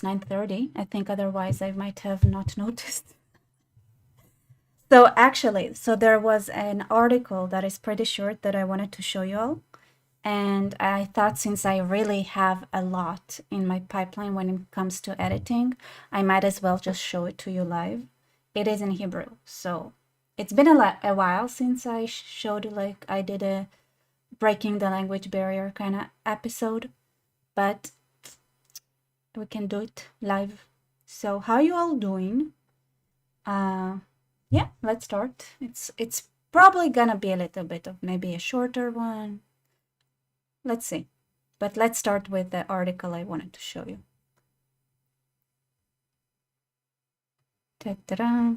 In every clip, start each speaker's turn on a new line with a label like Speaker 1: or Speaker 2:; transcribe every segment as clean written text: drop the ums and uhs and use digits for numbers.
Speaker 1: 9:30. I think otherwise I might have not noticed. So actually, there was an article that is pretty short that I wanted to show you all. And I thought since I really have a lot in my pipeline when it comes to editing, I might as well just show it to you live. It is in Hebrew. So it's been a while since I showed, like, I did a breaking the language barrier kind of episode, but we can do it live. So how you all doing? Yeah, let's start. It's probably gonna be a little bit of maybe a shorter one. Let's see. But let's start with the article I wanted to show you. Ta-da.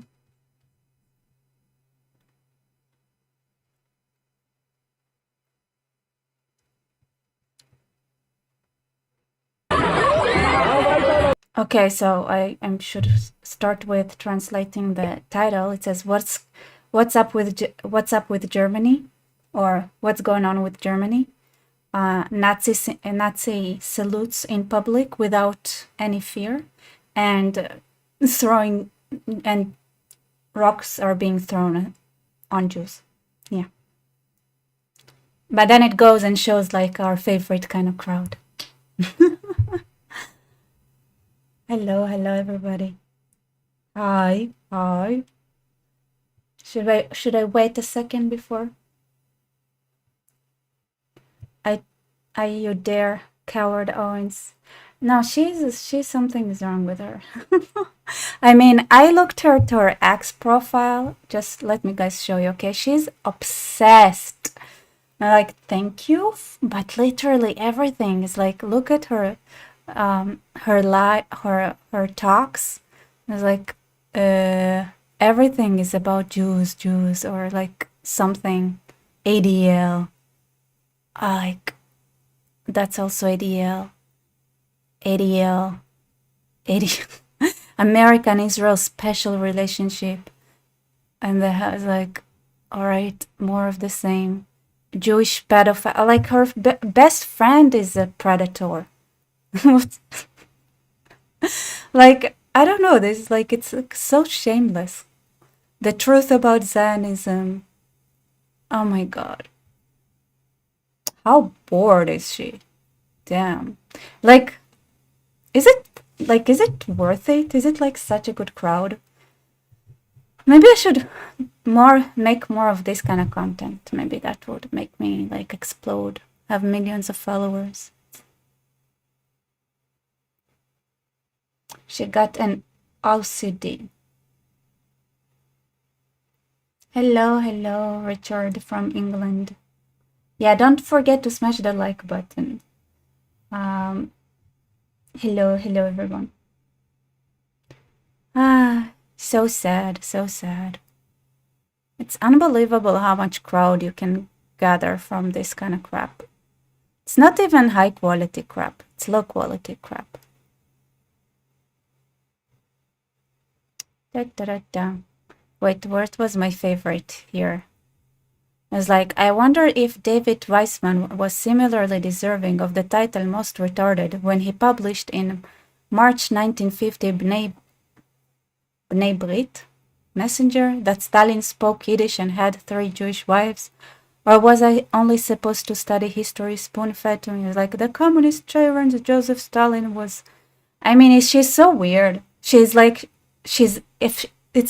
Speaker 1: Okay, so I should start with translating the title. It says what's up with Germany, or what's going on with Germany? Nazi salutes in public without any fear, and throwing and rocks are being thrown on Jews. Yeah. But then it goes and shows like our favorite kind of crowd. Hello everybody. Hi. Should I wait a second before? You dare, coward Owens. No, she's something's wrong with her. I mean, I looked at her X profile. Just let me guys show you, okay? She's obsessed. I'm like, thank you, but literally everything is like, look at her, her talks. It's like, everything is about Jews, or like something, ADL. Like, that's also ADL. American Israel special relationship. And they have like, all right, more of the same. Jewish pedophile. Like, her best friend is a predator. Like, I don't know. This is like, it's like so shameless. The truth about Zionism. Oh my God. How bored is she? Damn. Like, is it worth it? Is it like such a good crowd? Maybe I should make more of this kind of content. Maybe that would make me like explode, have millions of followers. She got an OCD. Hello, Richard from England. Yeah, don't forget to smash the like button. Hello everyone. So sad. It's unbelievable how much crowd you can gather from this kind of crap. It's not even high quality crap. It's low quality crap. Wait, what was my favorite here? I was like, I wonder if David Weissman was similarly deserving of the title Most Retarded when he published in March 1950 Bnei Brit, Messenger, that Stalin spoke Yiddish and had 3 Jewish wives. Or was I only supposed to study history spoon-fed to me? Like, the communist tyrant Joseph Stalin was... I mean, she's so weird. It's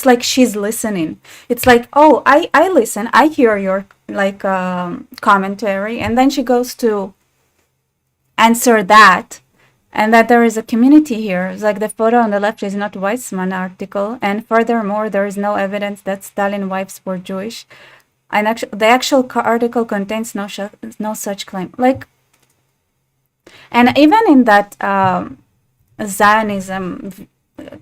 Speaker 1: like she's listening. It's like, oh, I listen, I hear your like commentary, and then she goes to answer that, and that there is a community here. It's like the photo on the left is not Weissman article, and furthermore, there is no evidence that Stalin wives were Jewish, and the actual article contains no such claim. Like, and even in that Zionism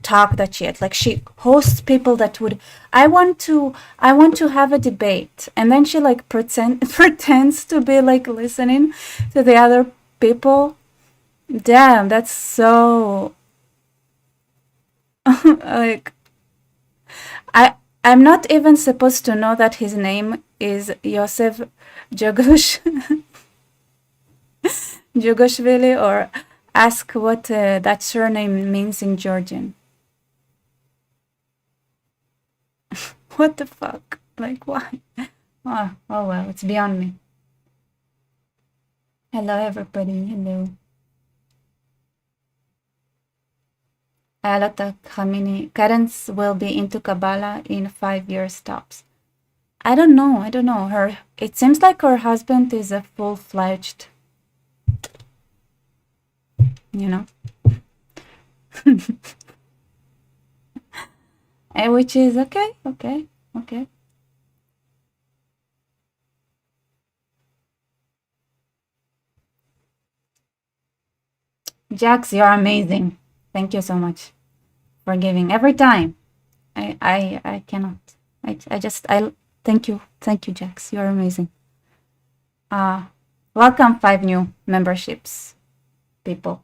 Speaker 1: talk that she had, like, she hosts people that would, I want to have a debate, and then she like pretends to be like listening to the other people. Damn, that's so like, I'm not even supposed to know that his name is Yosef Jogoshvili, or ask what that surname means in Georgian. What the fuck? Like, why? Oh well, it's beyond me. Hello, everybody. Hello. Alata Khamini. Cadence will be into Kabbalah in 5 years tops. I don't know. It seems like her husband is a full-fledged, you know, which is okay. Jax, you're amazing. Thank you so much for giving every time. I cannot. I thank you, Jax. You're amazing. Welcome 5 new memberships, people.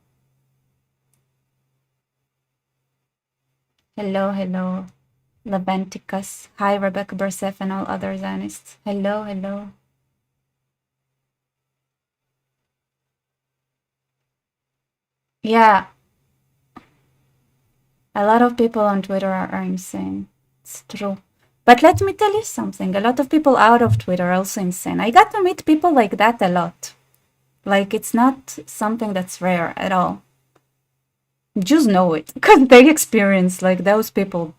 Speaker 1: Hello, Leventicus. Hi, Rebecca Bersef and all other Zionists. Hello. Yeah. A lot of people on Twitter are insane. It's true. But let me tell you something. A lot of people out of Twitter are also insane. I got to meet people like that a lot. Like, it's not something that's rare at all. Jews know it because they experience, like, those people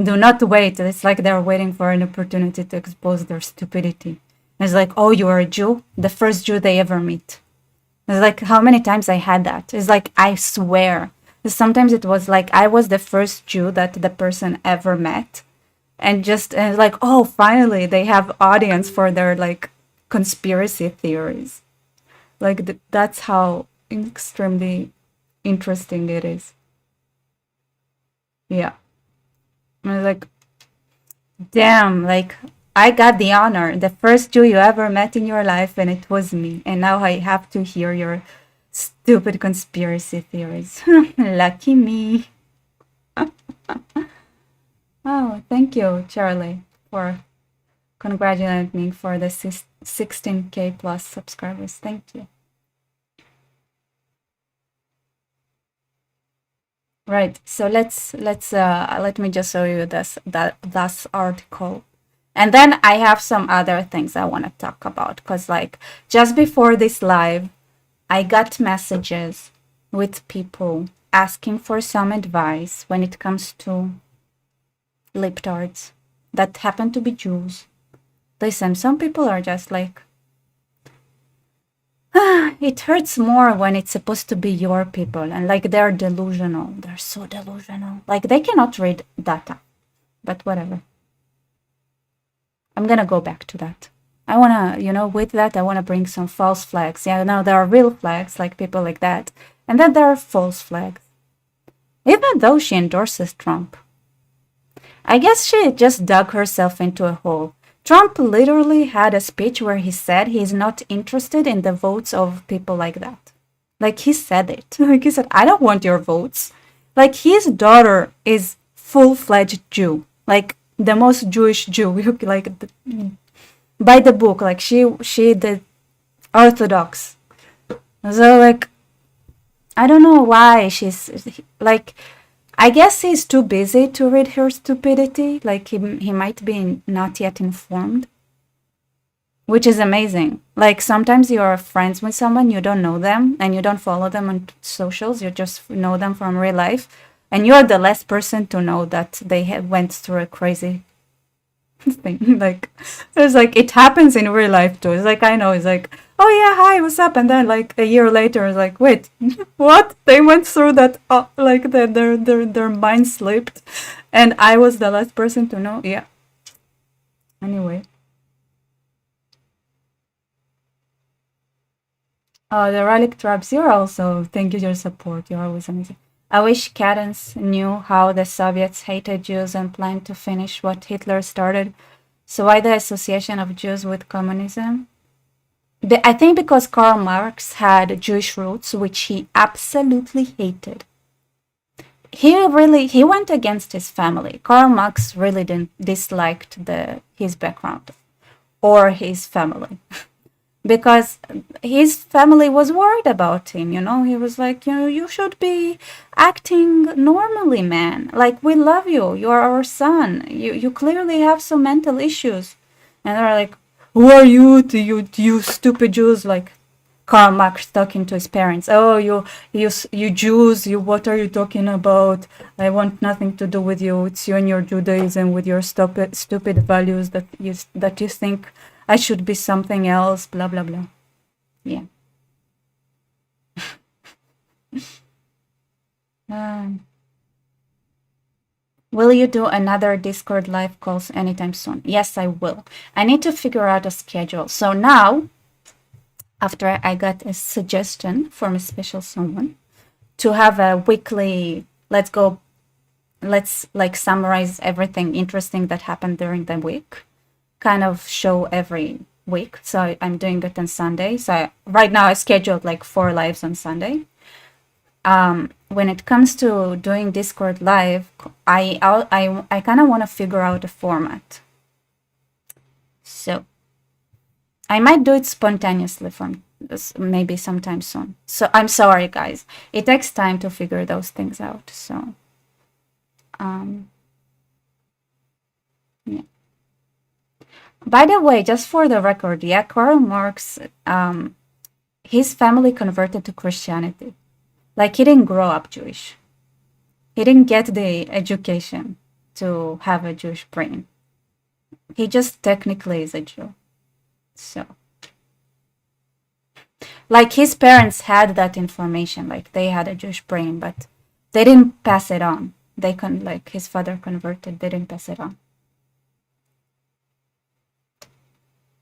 Speaker 1: do not wait. It's like they're waiting for an opportunity to expose their stupidity. It's like, oh, you are a Jew? The first Jew they ever meet. It's like, how many times I had that? It's like, I swear. Sometimes it was like I was the first Jew that the person ever met. And like, oh, finally they have audience for their, like, conspiracy theories. Like, that's how extremely interesting it is. Yeah. I was like, damn, like, I got the honor, the first Jew you ever met in your life, and it was me. And now I have to hear your stupid conspiracy theories. Lucky me. Oh, thank you, Charlie, for congratulating me for the 16K plus subscribers. Thank you. Right. So let me just show you this article. And then I have some other things I want to talk about, because, like, just before this live, I got messages with people asking for some advice when it comes to libtards that happen to be Jews. Listen, some people are just like, it hurts more when it's supposed to be your people, and, like, they're delusional. They're so delusional. Like, they cannot read data, but whatever. I'm gonna go back to that. I wanna, with that, I wanna bring some false flags. Yeah, now there are real flags, like people like that, and then there are false flags. Even though she endorses Trump, I guess she just dug herself into a hole. Trump literally had a speech where he said he's not interested in the votes of people like that. Like, he said it. Like, he said, I don't want your votes. Like, his daughter is full-fledged Jew. Like, the most Jewish Jew. Like, by the book. Like, she the Orthodox. So, like, I don't know why she's, like, I guess he's too busy to read her stupidity. Like, he might be not yet informed, which is amazing. Like, sometimes you're friends with someone, you don't know them, and you don't follow them on socials. You just know them from real life, and you're the last person to know that they went through a crazy thing. Like, it's like, it happens in real life too. It's like, I know, it's like, oh yeah, hi, what's up? And then, like, a year later, it's like, wait, what? They went through that, like, their mind slipped, and I was the last person to know. Yeah. Anyway. Oh, the relic tribes, you're also, thank you for your support. You're always amazing. I wish Cadence knew how the Soviets hated Jews and planned to finish what Hitler started. So why the association of Jews with communism? I think because Karl Marx had Jewish roots, which he absolutely hated. He went against his family. Karl Marx really disliked his background or his family. because his family was worried about him. He was like, you should be acting normally, man. Like, we love you. You are our son. You clearly have some mental issues. And they're like, who are you to you stupid Jews? Like, Karl Marx talking to his parents. Oh, you Jews, what are you talking about? I want nothing to do with you. It's you and your Judaism with your stupid values that you think I should be something else, blah, blah, blah. Yeah. Um, will you do another Discord live calls anytime soon? Yes, I will. I need to figure out a schedule. So now, after I got a suggestion from a special someone to have a weekly, let's like summarize everything interesting that happened during the week, kind of show every week. So I'm doing it on Sunday. So right now I scheduled like 4 lives on Sunday. When it comes to doing Discord live, I kind of want to figure out a format. So I might do it spontaneously from maybe sometime soon. So I'm sorry, guys. It takes time to figure those things out. So, yeah. By the way, just for the record, yeah, Karl Marx, his family converted to Christianity. Like, he didn't grow up Jewish. He didn't get the education to have a Jewish brain. He just technically is a Jew. So, like, his parents had that information, like they had a Jewish brain, but they didn't pass it on. Like his father converted, they didn't pass it on.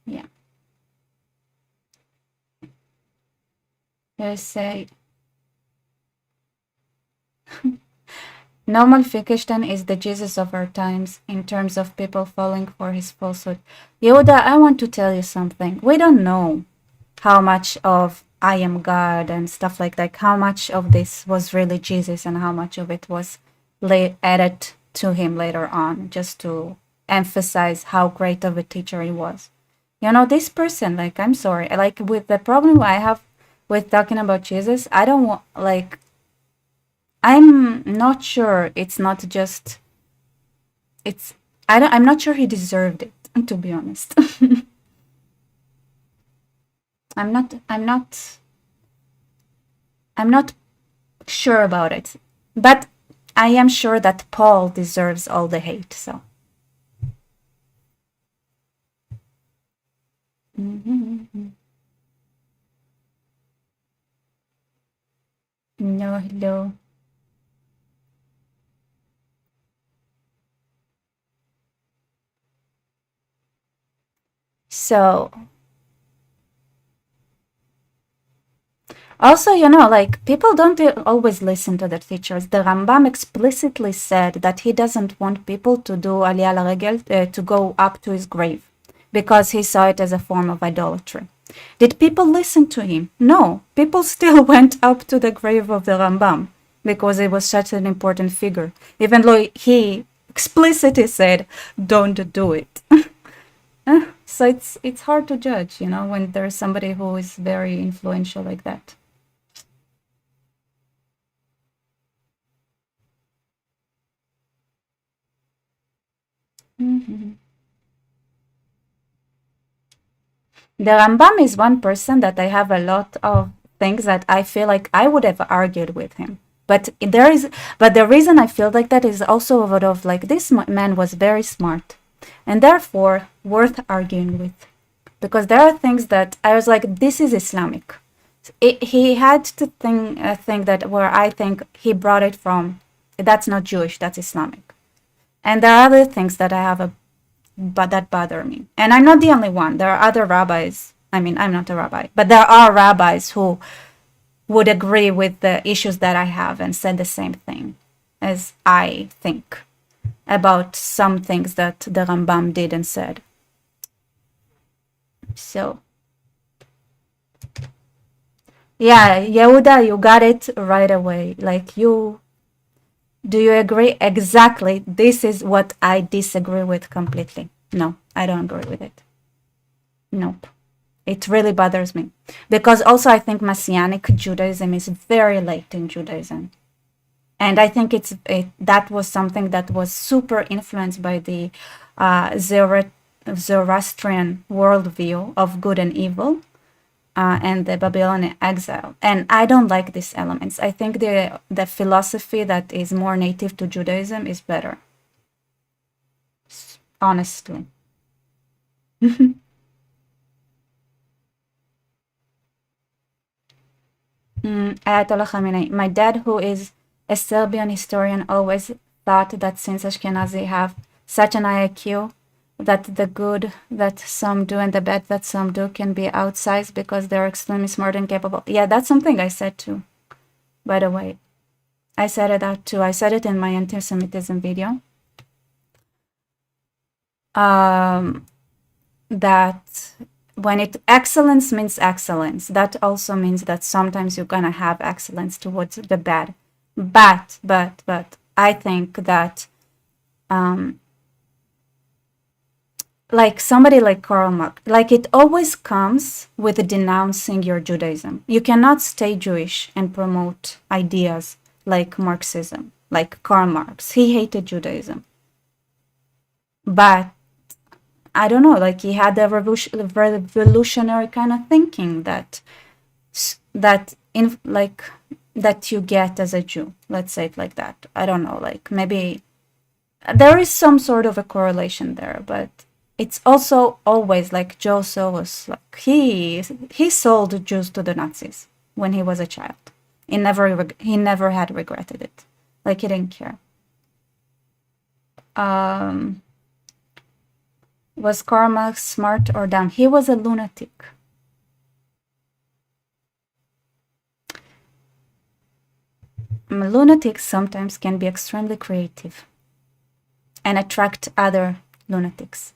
Speaker 1: Yeah. They say Normal Fikishtan is the Jesus of our times in terms of people falling for his falsehood. Yehuda, I want to tell you something. We don't know how much of I am God and stuff like that, how much of this was really Jesus and how much of it was added to him later on, just to emphasize how great of a teacher he was. This person, like, I'm sorry, like, with the problem I have with talking about Jesus, I don't want, like, I'm not sure it's not just, I'm not sure he deserved it, to be honest. I'm not sure about it, but I am sure that Paul deserves all the hate. So, no, hello. So, also, like, people don't always listen to the teachers. The Rambam explicitly said that he doesn't want people to do aliyah regel, to go up to his grave, because he saw it as a form of idolatry. Did people listen to him? No. People still went up to the grave of the Rambam because he was such an important figure, even though he explicitly said, don't do it. So it's hard to judge, when there's somebody who is very influential like that. Mm-hmm. The Rambam is one person that I have a lot of things that I feel like I would have argued with him. But the reason I feel like that is also a lot of, like, this man was very smart and therefore worth arguing with, because there are things that I was like, this is Islamic. He had to think that where I think he brought it from, that's not Jewish, that's Islamic. And there are other things that I have but that bother me. And I'm not the only one. There are other rabbis. I mean, I'm not a rabbi, but there are rabbis who would agree with the issues that I have and said the same thing as I think about some things that the Rambam did and said. So, yeah, Yehuda, you got it right away. Like, do you agree? Exactly. This is what I disagree with completely. No, I don't agree with it. Nope. It really bothers me. Because also I think Messianic Judaism is very late in Judaism. And I think that was something that was super influenced by the Zoroastrian worldview of good and evil and the Babylonian exile. And I don't like these elements. I think the philosophy that is more native to Judaism is better, honestly. Ayatollah Khamenei. My dad, who is a Serbian historian, always thought that since Ashkenazi have such an IQ, that the good that some do and the bad that some do can be outsized because they're extremely smart and capable. Yeah, that's something I said too, by the way. I said it out too. I said it in my anti-Semitism video. That when excellence means excellence, that also means that sometimes you're gonna have excellence towards the bad. But I think that like somebody like Karl Marx, like it always comes with denouncing your Judaism. You cannot stay Jewish and promote ideas like Marxism, like Karl Marx. He hated Judaism. But I don't know, like he had a revolutionary kind of thinking that you get as a Jew. Let's say it like that. I don't know, like maybe there is some sort of a correlation there, but it's also always like Joe Soros, like he sold Jews to the Nazis when he was a child. He never had regretted it. Like he didn't care. Was Karl Marx smart or dumb? He was a lunatic. Lunatics sometimes can be extremely creative and attract other lunatics.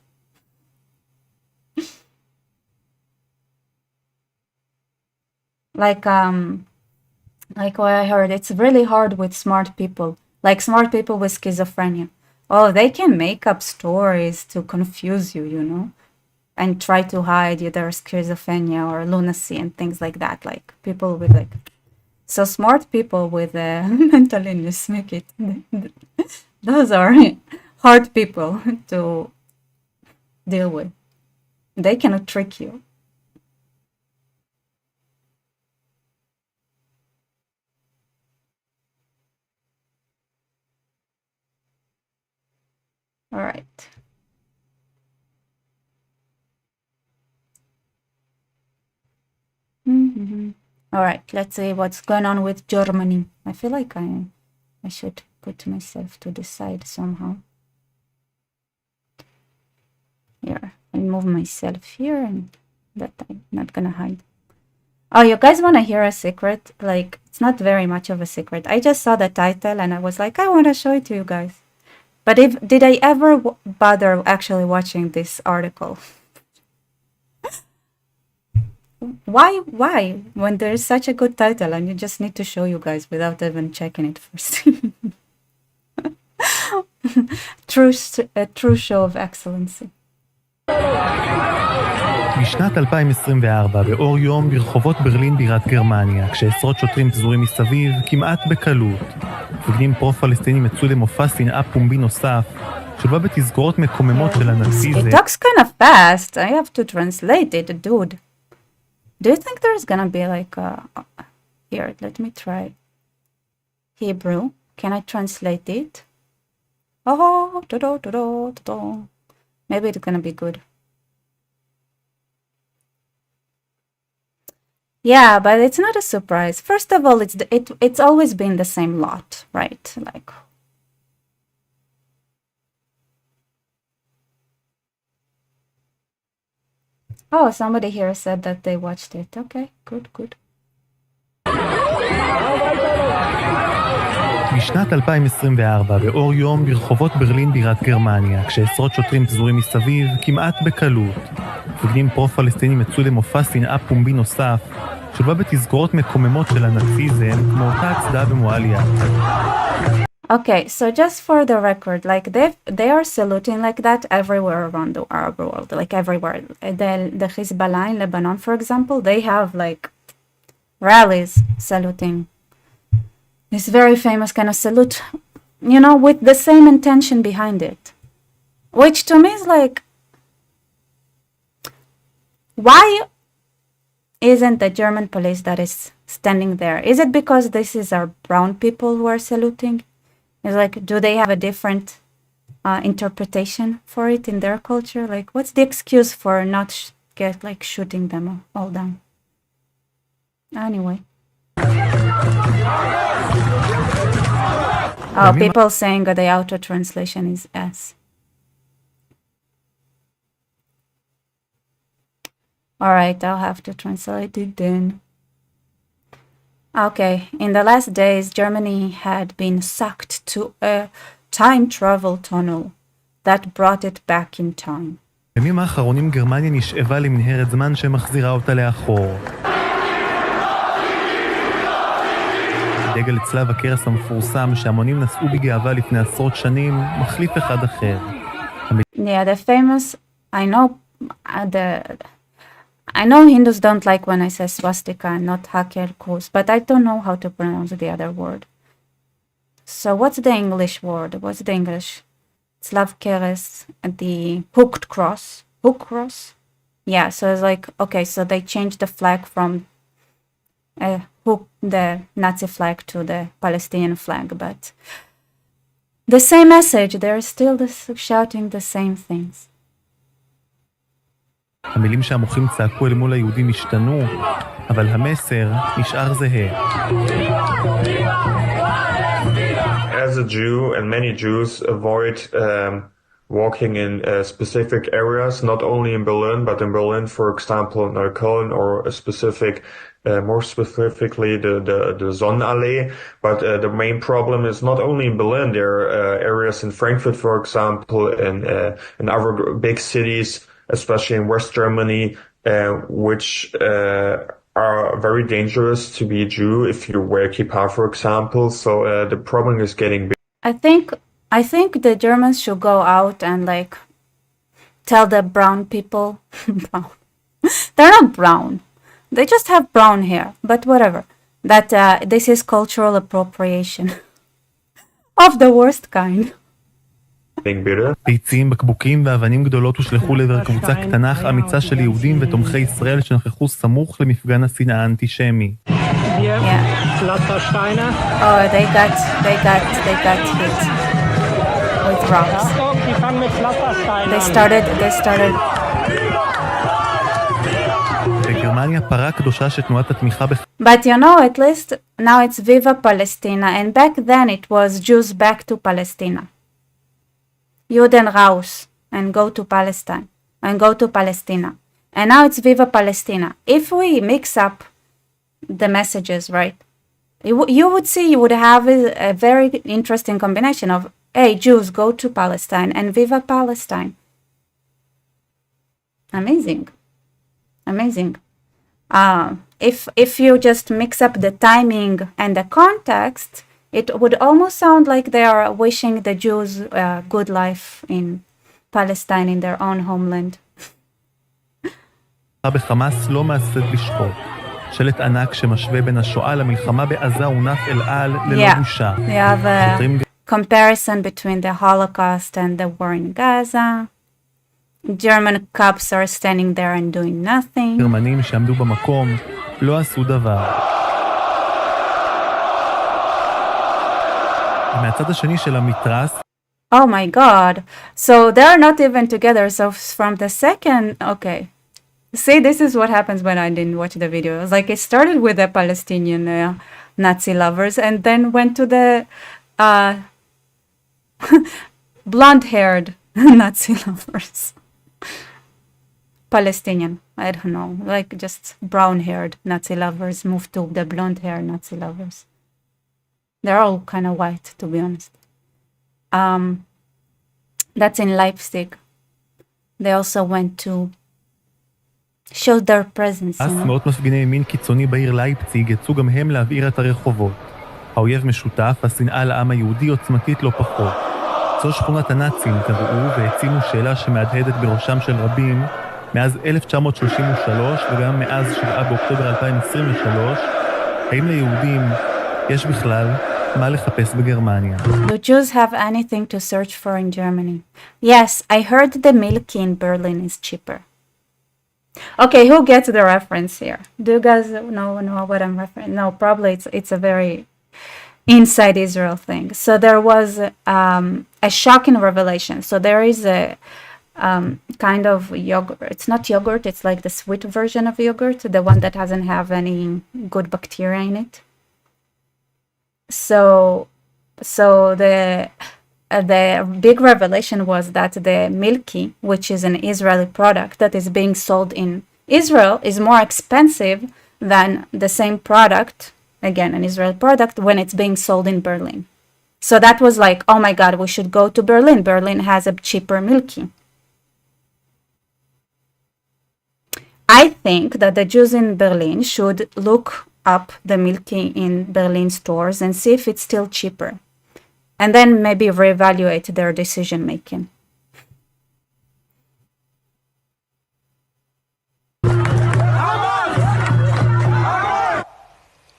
Speaker 1: Like what I heard, it's really hard with smart people, like smart people with schizophrenia. Oh, they can make up stories to confuse you, you know, and try to hide their schizophrenia or lunacy and things like that. Like people with like, so smart people with mental illness make it. Those are hard people to deal with. They cannot trick you. All right. All right, let's see what's going on with Germany. I feel like I should put myself to the side somehow. Here, I move myself here and that I'm not gonna hide. Oh, you guys want to hear a secret? Like, it's not very much of a secret. I just saw the title and I was like, I want to show it to you guys. But did I ever bother actually watching this article? Why? When there is such a good title and you just need to show you guys without even checking it first. A true show of excellency.
Speaker 2: בשנת 2024, באור יום ברחובות ברלין בירת גרמניה, כשעשרות שוטרים פזורים מסביב, כמעט בקלות, מפקדים פרו-פלסטינים יצאו למופע שנאה פומבי נוסף, שולבה בתזכורות מקוממות של הנאציזם.
Speaker 1: It talks kind of fast. I have to translate it, dude. Do you think there's gonna be like here, let me try. Hebrew. Can I translate it? Oh, maybe it's gonna be good. Yeah, but it's not a surprise. First of all, it's always been the same lot, right? Like, oh, somebody here said that they watched it. Okay, good.
Speaker 2: בשנת 2024, באור יום ברחובות ברלין בירת גרמניה, כשעשרות שוטרים פזורים מסביב, כמעט בקלות, מפקדים פרו-פלסטינים יצאו למופע שנאה פומבי נוסף, שולבה בתזכורות מקוממות של הנאציזם, כמו אותה הצדעה במועל יד.
Speaker 1: Okay, so just for the record, like they are saluting like that everywhere around the Arab world, like everywhere. The Hezbollah in Lebanon, for example, they have like rallies saluting. This very famous kind of salute, you know, with the same intention behind it. Which to me is like, why isn't the German police that is standing there? Is it because this is our brown people who are saluting? It's like, do they have a different interpretation for it in their culture? Like, what's the excuse for not shooting them all down? Anyway. Oh, people saying the auto translation is S. All right, I'll have to translate it then. Okay, in the last days, Germany had been sucked to a time travel tunnel that brought it back in time.
Speaker 2: בימים האחרונים גרמניה נשאבה למנהרת זמן שמחזירה אותה לאחור. דגל צלב הקרס המפורסם שהמונים נשאו בגאווה לפני עשרות שנים מחליף אחד אחר.
Speaker 1: Yeah, the famous, I know Hindus don't like when I say swastika and not haker kos, but I don't know how to pronounce the other word. So what's the English word? What's the English? Slav keres, the hooked cross. Hook cross? Yeah, so it's like, okay, so they changed the flag from the Nazi flag to the Palestinian flag, but the same message, they're still shouting the same things.
Speaker 2: המילים שהמוחים צעקו אל מול היהודים השתנו, אבל המסר נשאר זהה.
Speaker 3: As a Jew, and many Jews avoid walking in specific areas, not only in Berlin, but in Berlin, for example, in Neukölln, or a specific, more specifically, the Sonnenallee. But the main problem is not only in Berlin. There are areas in Frankfurt, for example, in other big cities, especially in West Germany, which are very dangerous to be a Jew if you wear kippah, for example. So the problem is getting big.
Speaker 1: I think the Germans should go out and like tell the brown people, brown. They're not brown. They just have brown hair, but whatever. That this is cultural appropriation of the worst kind.
Speaker 2: ביצים, בקבוקים ואבנים גדולות הושלחו לעבר קבוצה קטנה אך אמיצה של יהודים ותומכי ישראל שנכחו סמוך למפגן השנאה האנטישמי.
Speaker 1: Oh, they got hit with rocks. They started.
Speaker 2: בגרמניה פרה קדושה שתנועת התמיכה
Speaker 1: But you know, at least now it's Viva Palestina, and back then it was Jews back to Palestina. Juden raus and go to Palestine and go to Palestina. And now it's Viva Palestina. If we mix up the messages, right, you would see, you would have a very interesting combination of, hey, Jews, go to Palestine and Viva Palestine. Amazing. If you just mix up the timing and the context, it would almost sound like they are wishing the Jews a good life in Palestine, in their own homeland.
Speaker 2: בחמאס לא מעשית לשקוט. שלט ענק שמשווה בין השואה למלחמה בעזה הונף אל על ללא בושה.
Speaker 1: They have a comparison between the Holocaust and the war in Gaza. German cops are standing there and doing nothing.
Speaker 2: גרמנים שעמדו במקום לא עשו דבר. מהצד השני של המתרס.
Speaker 1: Oh my God. So they're not even together. So from the second, okay. See, this is what happens when I didn't watch the video. It was like it started with the Palestinian Nazi lovers and then went to the blonde-haired Nazi lovers. Palestinian, I don't know, like just brown-haired Nazi lovers moved to the blonde-haired Nazi lovers. They're all kind of white, to be honest. That's in Leipzig. They also went to show their presence.
Speaker 2: מאות מפגיני ימין קיצוני בעיר לייפציג יצאו גם הם להבעיר את הרחובות. האויב משותף, השנאה לעם היהודי עוצמתית לא פחות. זו שכונת הנאצים קראו והצימו שאלה שמהדהדת בראשם של רבים מאז 1933 וגם מאז 7 באוקטובר 2023, האם ליהודים יש בכלל מה לחפש בגרמניה?
Speaker 1: Do Jews have anything to search for in Germany? Yes, I heard the milk in Berlin is cheaper. Okay, who gets the reference here? Do you guys know what I'm referring? No, probably it's a very inside Israel thing. So there was a shocking revelation. So there is a kind of yogurt. It's not yogurt. It's like the sweet version of yogurt, the one that doesn't have any good bacteria in it. So the big revelation was that the milky, which is an Israeli product that is being sold in Israel, is more expensive than the same product, again, an Israeli product, when it's being sold in Berlin. So that was like, oh my God, we should go to Berlin. Berlin has a cheaper milky. I think that the Jews in Berlin should look up the milky in Berlin stores and see if it's still cheaper. And then maybe reevaluate their decision making.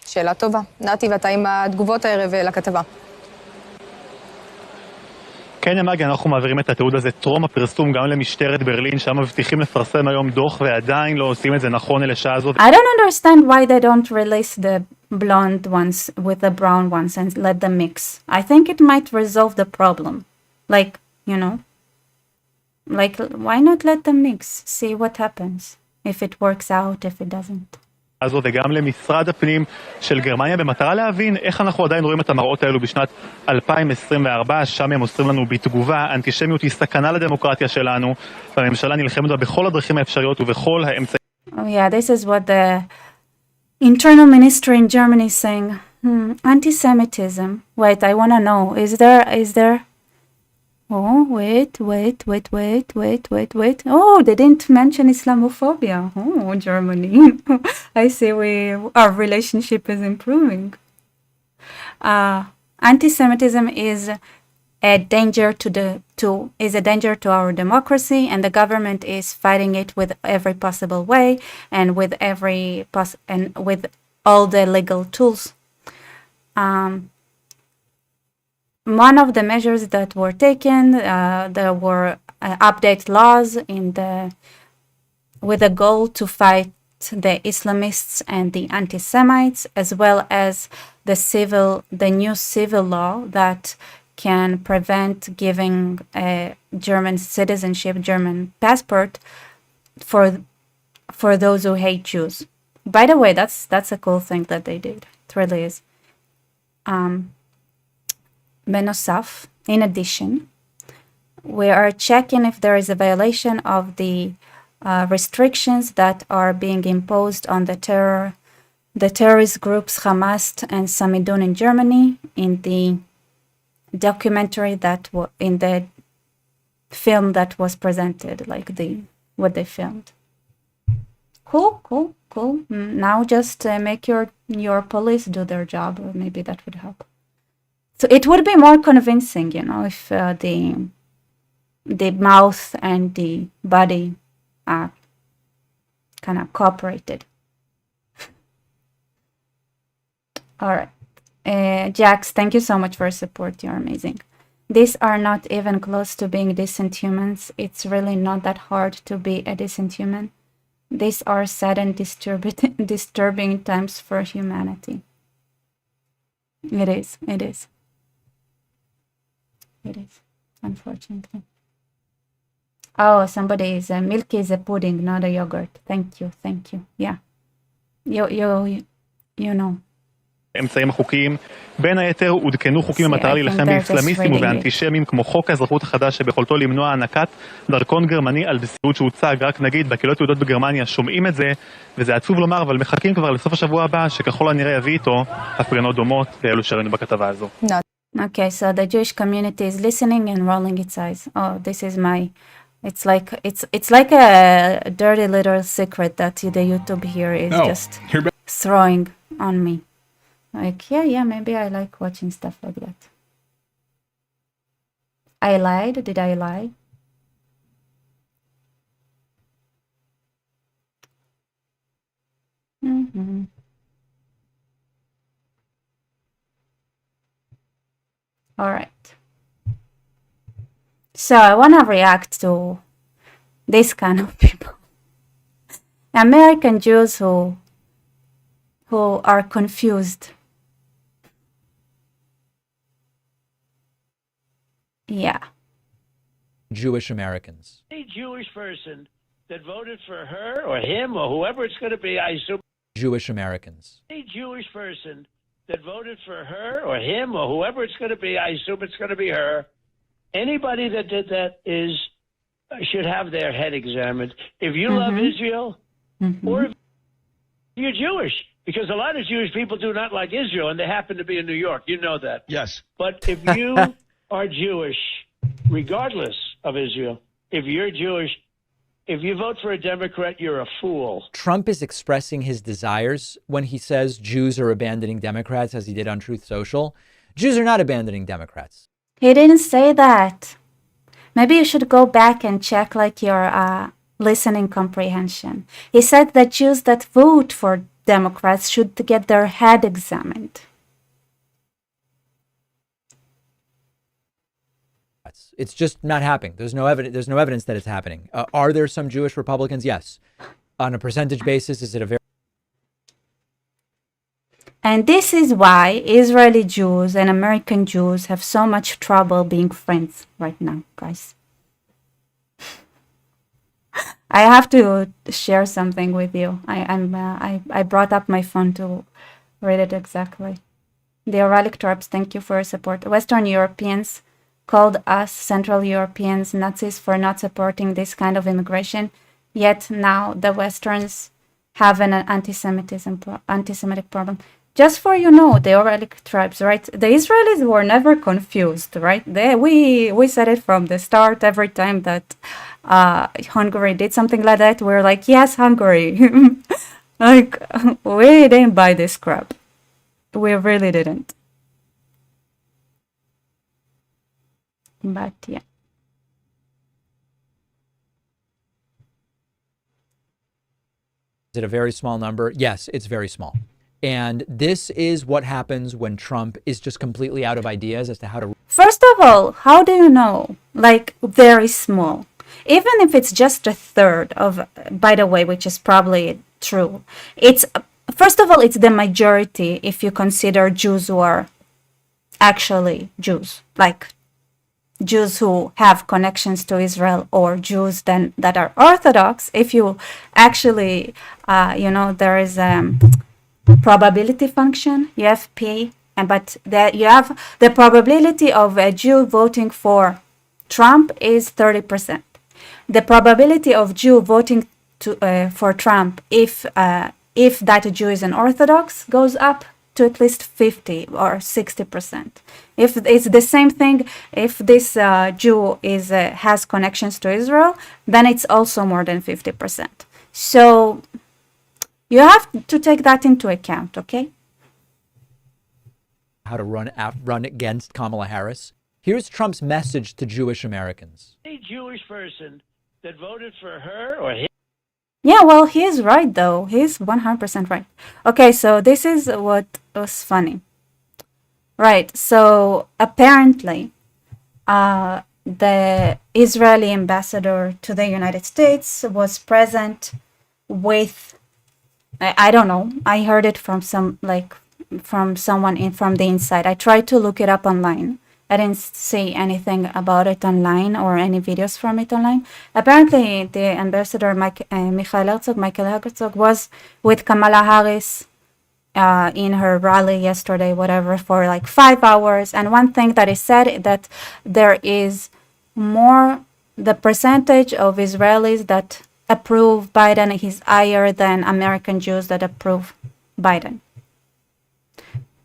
Speaker 4: שאלה טובה. נתי, ואתה עם התגובות הערב לכתבה.
Speaker 2: כן, מגי, אנחנו מעבירים את התיעוד הזה טרום הפרסום גם למשטרת ברלין, שם מבטיחים לפרסם היום דוח ועדיין לא עושים את זה נכון לשעה הזאת.
Speaker 1: I don't understand why they don't release the blonde ones with the brown ones and let them mix. I think it might resolve the problem. Like, you know, like why not let them mix? See what happens. If it works out, if it doesn't.
Speaker 2: הזאת וגם למשרד הפנים של גרמניה במטרה להבין איך אנחנו עדיין רואים את המראות האלו בשנת 2024, שם הם מוסרים לנו בתגובה, אנטישמיות היא סכנה לדמוקרטיה שלנו, והממשלה נלחמת בה בכל הדרכים האפשריות ובכל האמצעים.
Speaker 1: Oh yeah, this is what the internal ministry in Germany is saying. Antisemitism. Wait, I want to know. Is there... Oh, wait. Oh, they didn't mention Islamophobia. Oh, Germany. I see our relationship is improving. Antisemitism is a danger to our democracy, and the government is fighting it with every possible way and with with all the legal tools. One of the measures that were taken, there were update laws with a goal to fight the Islamists and the anti-Semites, as well as the new civil law that can prevent giving a German citizenship, German passport for those who hate Jews. By the way, that's a cool thing that they did. It really is. Benosaf, in addition, we are checking if there is a violation of the restrictions that are being imposed on the terrorist groups Hamas and Samidun in Germany in the documentary in the film that was presented, like what they filmed. Cool. Now just make your police do their job, or maybe that would help. So it would be more convincing, if the mouth and the body are kind of cooperated. All right. Jax, thank you so much for your support. You're amazing. These are not even close to being decent humans. It's really not that hard to be a decent human. These are sad and disturbing times for humanity. It is, unfortunately. Oh, somebody is milk is a pudding, not a yogurt. Thank you. Yeah. You know.
Speaker 2: אמצעים החוקיים, בין היתר עודכנו חוקים במטרה להילחם באסלאמיסטים ובאנטישמים כמו חוק האזרחות החדש שביכולתו למנוע הענקת דרכון גרמני על בסיסיות שהוצג. רק נגיד, בקהילות יהודיות בגרמניה שומעים את זה, וזה עצוב לומר, אבל מחכים כבר לסוף השבוע הבא שככל הנראה יביא איתו הפגנות דומות לאלו שראינו בכתבה הזו.
Speaker 1: Okay, so the Jewish community is listening and rolling its eyes. Oh, this is it's like a dirty little secret that the YouTube here is just throwing on me. Like, yeah, maybe I like watching stuff like that. I lied? Did I lie? All right. So I want to react to this kind of people. American Jews who are confused. Yeah.
Speaker 5: Jewish Americans.
Speaker 6: Any Jewish person that voted for her or him or whoever it's going to be, I assume.
Speaker 5: Jewish Americans.
Speaker 6: Any Jewish person that voted for her or him or whoever it's going to be, I assume it's going to be her. Anybody that did that should have their head examined. If you love Israel, or if you're Jewish, because a lot of Jewish people do not like Israel, and they happen to be in New York. You know that.
Speaker 7: Yes.
Speaker 6: But if you are Jewish, regardless of Israel, if you're Jewish, if you vote for a Democrat, you're a fool.
Speaker 5: Trump is expressing his desires when he says Jews are abandoning Democrats, as he did on Truth Social. Jews are not abandoning Democrats.
Speaker 1: He didn't say that. Maybe you should go back and check like your listening comprehension. He said that Jews that vote for Democrats should get their head examined.
Speaker 5: It's just not happening. There's no evidence that it's happening. Are there some Jewish Republicans? Yes. On a percentage basis, is it a very...
Speaker 1: And this is why Israeli Jews and American Jews have so much trouble being friends right now, guys. I have to share something with you. I brought up my phone to read it exactly. The Theological tribes, thank you for your support. Western Europeans called us Central Europeans Nazis for not supporting this kind of immigration. Yet now the Westerns have an anti-Semitic problem. Just for you know, the Theological tribes, right? The Israelis were never confused, right? We said it from the start. Every time that Hungary did something like that, we're like, yes, Hungary. Like, we didn't buy this crap. We really didn't. But yeah.
Speaker 5: Is it a very small number? Yes, it's very small. And this is what happens when Trump is just completely out of ideas as to how to...
Speaker 1: First of all, how do you know? Like, very small. Even if it's just a third of, by the way, which is probably true. It's, first of all, it's the majority if you consider Jews who are actually Jews. Like, Jews who have connections to Israel or Jews then that are Orthodox. If you actually, there is probability function, you have P, but that you have the probability of a Jew voting for Trump is 30%. The probability of Jew voting for Trump, if that Jew is an Orthodox, goes up to at least 50 or 60%. If it's the same thing, if this Jew has connections to Israel, then it's also more than 50%. So you have to take that into account, okay?
Speaker 5: How to run against Kamala Harris. Here's Trump's message to Jewish Americans.
Speaker 6: Any Jewish person that voted for her or him.
Speaker 1: Yeah, well, he is right, though. He's 100% right. Okay, so this is what was funny. Right, so apparently, the Israeli ambassador to the United States was present with, I don't know, I heard it from someone from the inside. I tried to look it up online. I didn't see anything about it online or any videos from it online. Apparently, the ambassador Michael Herzog was with Kamala Harris in her rally yesterday, whatever, for like 5 hours. And one thing that is said that there is the percentage of Israelis that approve Biden is higher than American Jews that approve Biden.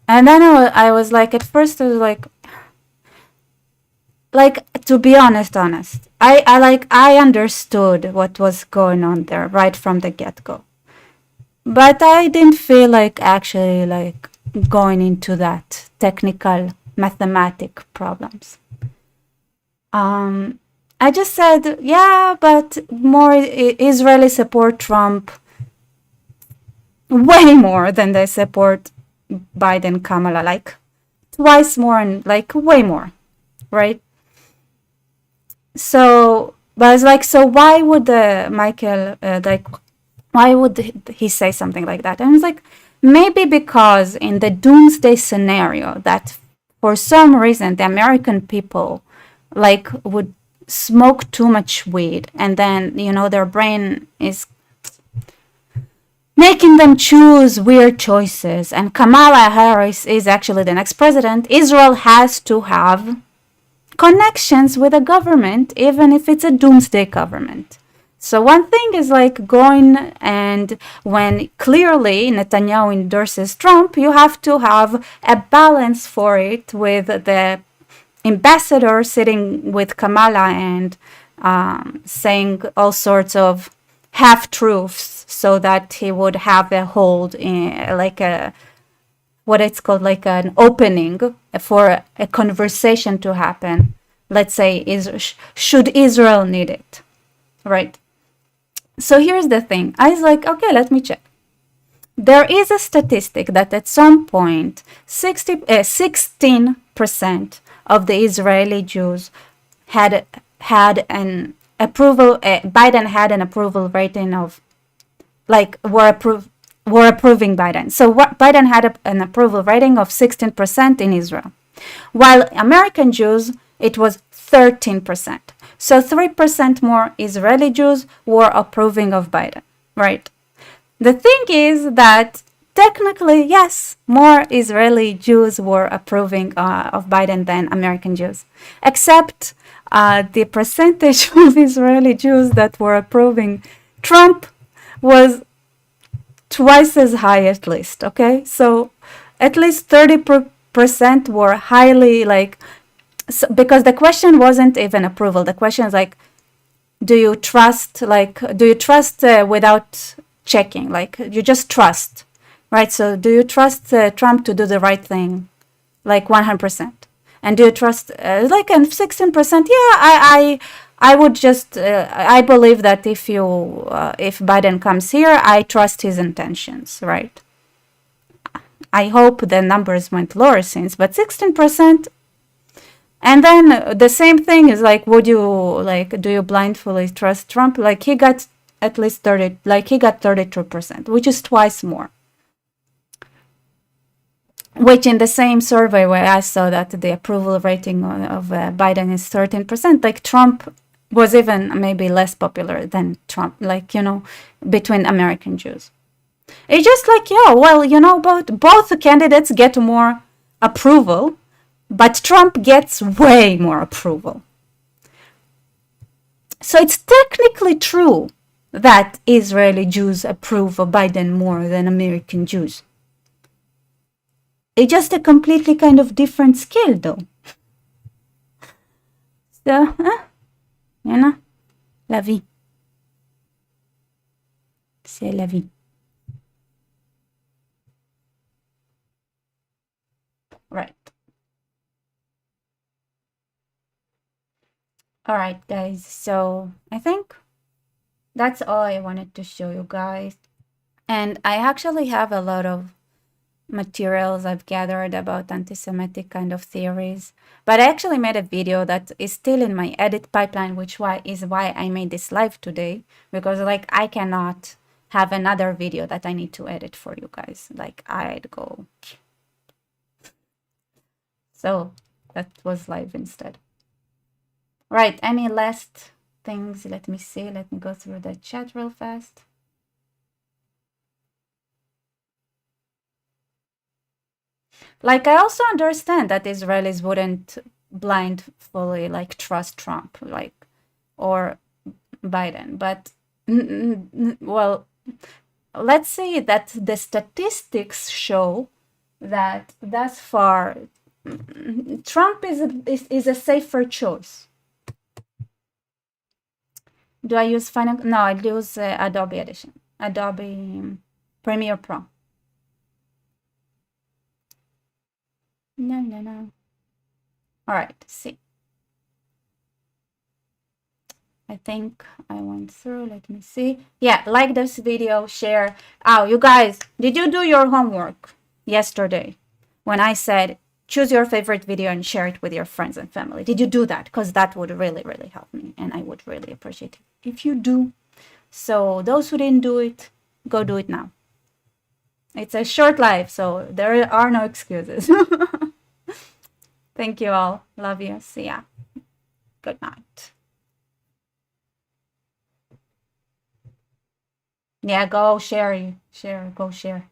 Speaker 1: And then I was like, at first I was like, to be honest, I understood what was going on there right from the get-go. But I didn't feel like actually like going into that technical mathematic problems. I just said, yeah, but more Israelis support Trump way more than they support Biden, Kamala, like twice more and like way more, right? So, but it's like, so why would Michael, like, why would he say something like that? And it's like, maybe because in the doomsday scenario that for some reason the American people like would smoke too much weed and then, you know, their brain is making them choose weird choices. And Kamala Harris is actually the next president. Israel has to have connections with a government, even if it's a doomsday government. So one thing is like going, and when clearly Netanyahu endorses Trump, you have to have a balance for it with the ambassador sitting with Kamala and saying all sorts of half-truths so that he would have a hold in like a what it's called, like an opening for a conversation to happen. Let's say, should Israel need it, right? So here's the thing. I was like, okay, let me check. There is a statistic that at some point, 16% of the Israeli Jews had an approval. Biden had an approval rating of, like, were approving Biden. So Biden had an approval rating of 16% in Israel, while American Jews it was 13%. So 3% more Israeli Jews were approving of Biden, right? The thing is that technically, yes, more Israeli Jews were approving of Biden than American Jews, except the percentage of Israeli Jews that were approving Trump was twice as high, at least. Okay, so at least 30% were highly like, so, because the question wasn't even approval. The question is like, do you trust without checking? Like, you just trust, right? So do you trust Trump to do the right thing, like 100%? And do you trust like, and 16%? Yeah, I would just I believe that if Biden comes here, I trust his intentions, right? I hope the numbers went lower since, but 16%. And then the same thing is like, would you, like, do you blindly trust Trump? Like, he got at least 30, like he got 32%, which is twice more. Which in the same survey where I saw that the approval rating of Biden is 13%, like Trump was even maybe less popular than Trump, like, you know, between American Jews. It's just like, yeah, well, you know, both candidates get more approval, but Trump gets way more approval. So it's technically true that Israeli Jews approve of Biden more than American Jews. It's just a completely kind of different scale, though. So, you know, la vie. C'est la vie. Right. All right, guys. So I think that's all I wanted to show you guys. And I actually have a lot of materials I've gathered about anti-Semitic kind of theories, but I actually made a video that is still in my edit pipeline, which is why I made this live today, because like I cannot have another video that I need to edit for you guys. Like, I'd go. So that was live instead. Right, any last things? Let me see. Let me go through the chat real fast. Like, I also understand that Israelis wouldn't blindly like trust Trump, like, or Biden, but well, let's say that the statistics show that thus far Trump is a safer choice. Do I use Final? No, I use Adobe Premiere Pro. No. All right, see. I think I went through. Let me see. Yeah, like this video, share. Oh, you guys, did you do your homework yesterday when I said choose your favorite video and share it with your friends and family? Did you do that? Because that would really, really help me, and I would really appreciate it if you do. So those who didn't do it, go do it now. It's a short life, so there are no excuses. Thank you all. Love you. See ya. Good night. Yeah, go share. Go share.